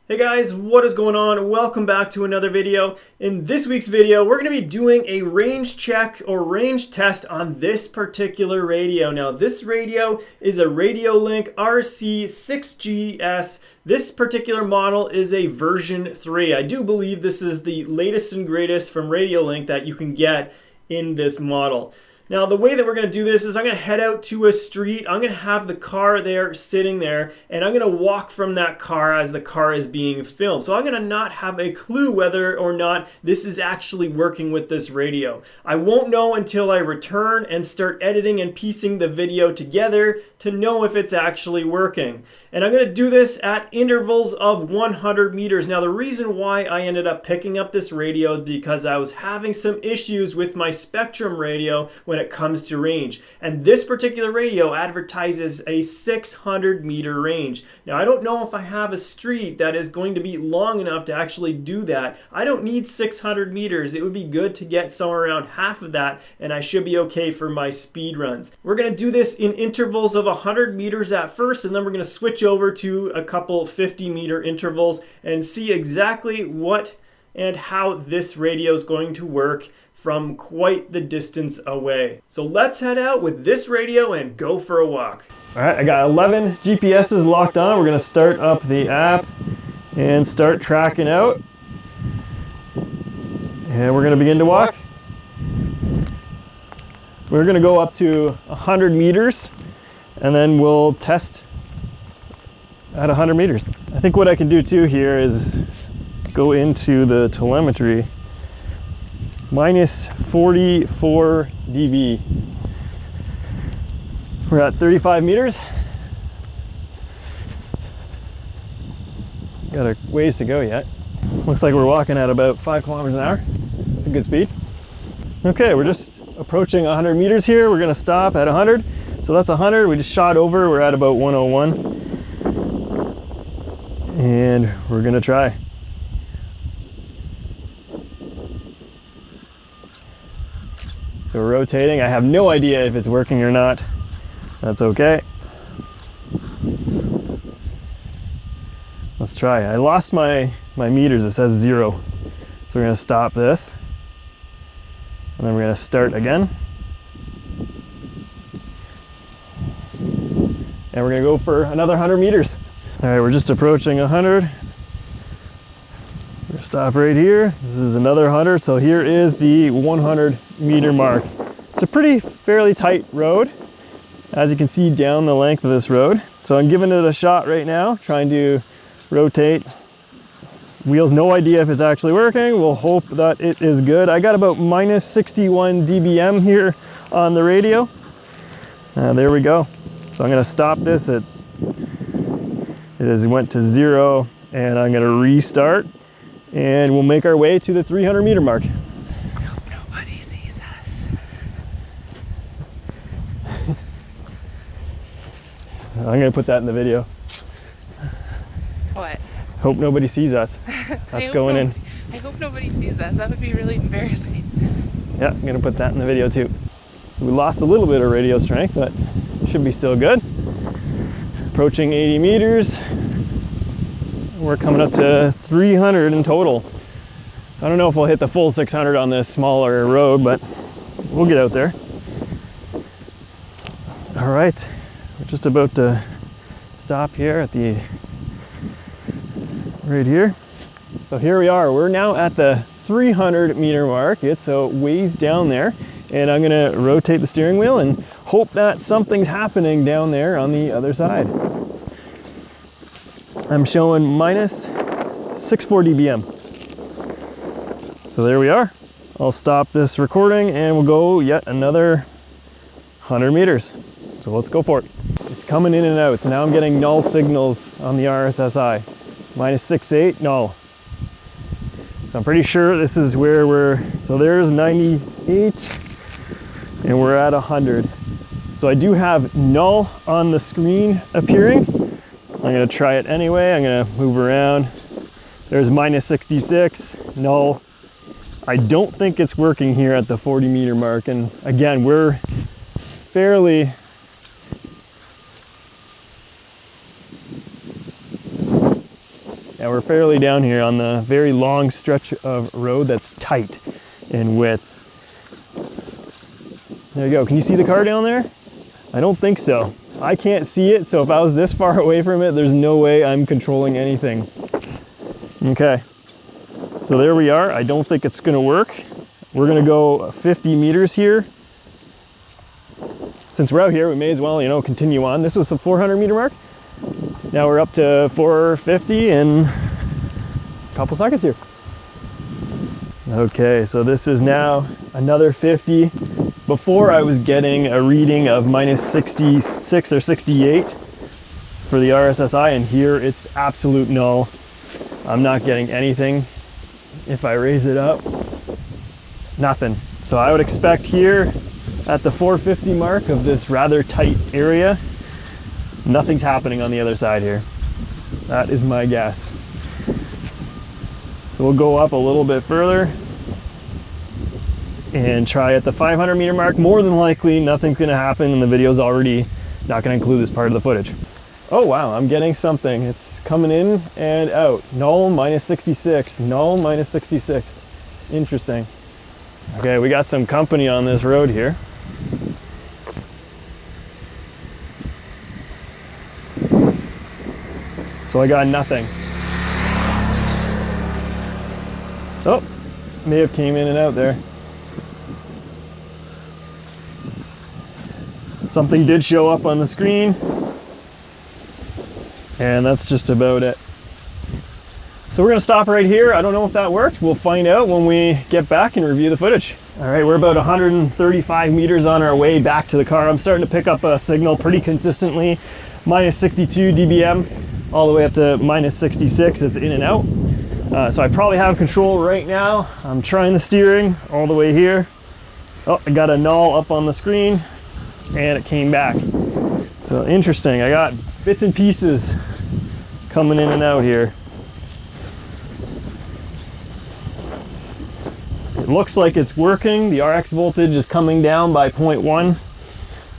Hey guys, what is going on? Welcome back to another video. In this week's video, we're going to be doing a range check or range test on this particular radio. Now, this radio is a Radiolink RC6GS. This particular model is a version 3. I do believe this is the latest and greatest from Radiolink that you can get in this model. Now, the way that we're going to do this is I'm going to head out to a street. I'm going to have the car there sitting there, and I'm going to walk from that car as the car is being filmed. So I'm going to not have a clue whether or not this is actually working with this radio. I won't know until I return and start editing and piecing the video together to know if it's actually working. And I'm going to do this at intervals of 100 meters. Now, the reason why I ended up picking up this radio is because I was having some issues with my Spectrum radio when it comes to range. And this particular radio advertises a 600 meter range. Now, I don't know if I have a street that is going to be long enough to actually do that. I don't need 600 meters. It would be good to get somewhere around half of that, and I should be okay for my speed runs. We're going to do this in intervals of 100 meters at first, and then we're going to switch over to a couple 50-meter intervals and see exactly what and how this radio is going to work from quite the distance away. So let's head out with this radio and go for a walk. All right, I got 11 GPSs locked on. We're going to start up the app and start tracking out. And we're going to begin to walk. We're going to go up to 100 meters and then we'll test at 100 meters. I think what I can do too here is go into the telemetry. Minus 44 dB. We're at 35 meters. Got a ways to go yet. Looks like we're walking at about 5 kilometers an hour. That's a good speed. Okay, we're just approaching 100 meters here. We're gonna stop at 100. So that's 100. We just shot over. We're at about 101. And we're gonna try. So we're rotating. I have no idea if it's working or not. That's okay. Let's try. I lost my meters. It says 0. So we're gonna stop this. And then we're gonna start again. And we're gonna go for another 100 meters. All right, we're just approaching 100. We're gonna stop right here. This is another 100. So here is the 100 meter mark. It's a fairly tight road, as you can see down the length of this road. So I'm giving it a shot right now, trying to rotate. Wheels, no idea if it's actually working. We'll hope that it is good. I got about minus 61 dBm here on the radio. There we go. So I'm gonna stop this at, it went to 0, and I'm gonna restart, and we'll make our way to the 300 meter mark. I hope nobody sees us. I'm gonna put that in the video. What? Hope nobody sees us. That's going in. I hope nobody sees us. That would be really embarrassing. Yeah, I'm gonna put that in the video too. We lost a little bit of radio strength, but should be still good. Approaching 80 meters. We're coming up to 300 in total. So I don't know if we'll hit the full 600 on this smaller road, but we'll get out there. All right, we're just about to stop here at the, right here. So here we are. We're now at the 300 meter mark. It's a ways down there, and I'm gonna rotate the steering wheel and hope that something's happening down there on the other side. I'm showing minus 64 dBm. So there we are. I'll stop this recording and we'll go yet another 100 meters. So let's go for it. It's coming in and out. So now I'm getting null signals on the RSSI. Minus 68, null. So I'm pretty sure this is where so there's 98 and we're at 100. So I do have null on the screen appearing. I'm gonna try it anyway. I'm gonna move around. There's minus 66, null. I don't think it's working here at the 40 meter mark. And again, we're fairly and we're fairly down here on the very long stretch of road that's tight in width. There you go. Can you see the car down there? I don't think so. I can't see it, so if I was this far away from it, there's no way I'm controlling anything. Okay, so there we are. I don't think it's gonna work. We're gonna go 50 meters here. Since we're out here, we may as well, continue on. This was the 400 meter mark. Now we're up to 450 in a couple seconds here. Okay, so this is now another 50. Before I was getting a reading of minus 66 or 68 for the RSSI, and here it's absolute null. I'm not getting anything. If I raise it up, nothing. So I would expect here at the 450 mark of this rather tight area, nothing's happening on the other side here. That is my guess. So we'll go up a little bit further and try at the 500 meter mark. More than likely, nothing's gonna happen, and the video's already not gonna include this part of the footage. Oh wow, I'm getting something. It's coming in and out. Null, minus 66, null, minus 66. Interesting. Okay, we got some company on this road here. So I got nothing. Oh, may have came in and out there. Something did show up on the screen, and that's just about it. So we're gonna stop right here. I don't know if that worked. We'll find out when we get back and review the footage. All right, we're about 135 meters on our way back to the car. I'm starting to pick up a signal pretty consistently. Minus 62 dBm, all the way up to minus 66. It's in and out. So I probably have control right now. I'm trying the steering all the way here. Oh, I got a null up on the screen, and it came back. So interesting. I got bits and pieces coming in and out here. It looks like it's working. The RX voltage is coming down by 0.1.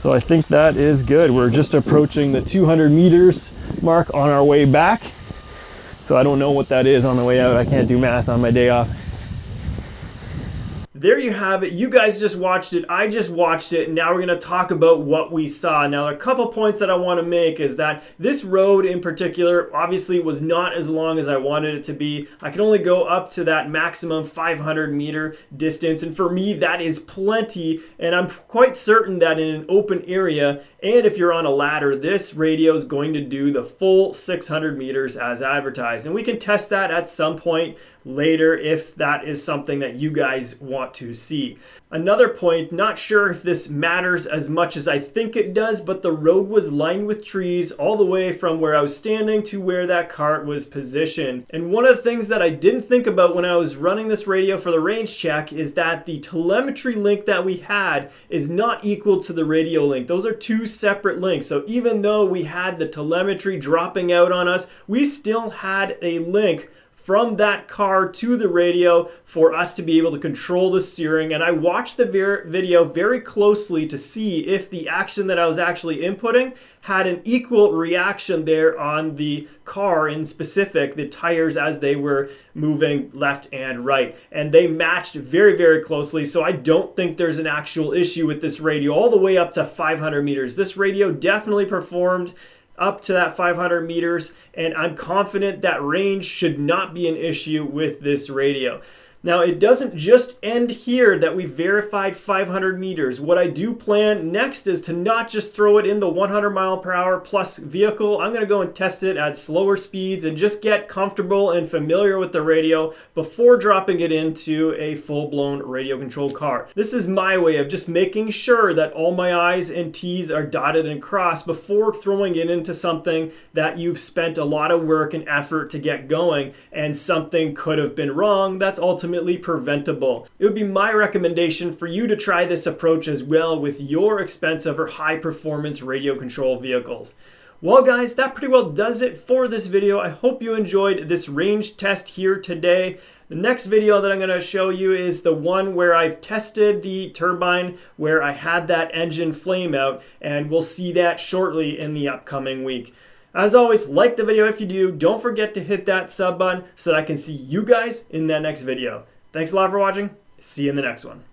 So I think that is good. We're just approaching the 200 meters mark on our way back. So I don't know what that is on the way out. I can't do math on my day off. There you have it. You guys just watched it. I just watched it. And now we're going to talk about what we saw. Now, a couple points that I want to make is that this road in particular obviously was not as long as I wanted it to be. I can only go up to that maximum 500 meter distance. And for me, that is plenty. And I'm quite certain that in an open area, and if you're on a ladder, this radio is going to do the full 600 meters as advertised. And we can test that at some point later if that is something that you guys want to see. Another point, not sure if this matters as much as I think it does, but the road was lined with trees all the way from where I was standing to where that cart was positioned. And one of the things that I didn't think about when I was running this radio for the range check is that the telemetry link that we had is not equal to the radio link. Those are two separate links. So even though we had the telemetry dropping out on us, we still had a link from that car to the radio for us to be able to control the steering. And I watched the video very closely to see if the action that I was actually inputting had an equal reaction there on the car, in specific, the tires as they were moving left and right. And they matched very, very closely. So I don't think there's an actual issue with this radio all the way up to 500 meters. This radio definitely performed up to that 500 meters, and I'm confident that range should not be an issue with this radio. Now, it doesn't just end here that we verified 500 meters. What I do plan next is to not just throw it in the 100 mile per hour plus vehicle. I'm going to go and test it at slower speeds and just get comfortable and familiar with the radio before dropping it into a full-blown radio controlled car. This is my way of just making sure that all my I's and T's are dotted and crossed before throwing it into something that you've spent a lot of work and effort to get going, and something could have been wrong that's ultimately preventable. It would be my recommendation for you to try this approach as well with your expensive or high performance radio control vehicles. Well guys, that pretty well does it for this video. I hope you enjoyed this range test here today. The next video that I'm going to show you is the one where I've tested the turbine where I had that engine flame out, and we'll see that shortly in the upcoming week. As always, like the video if you do. Don't forget to hit that sub button so that I can see you guys in that next video. Thanks a lot for watching. See you in the next one.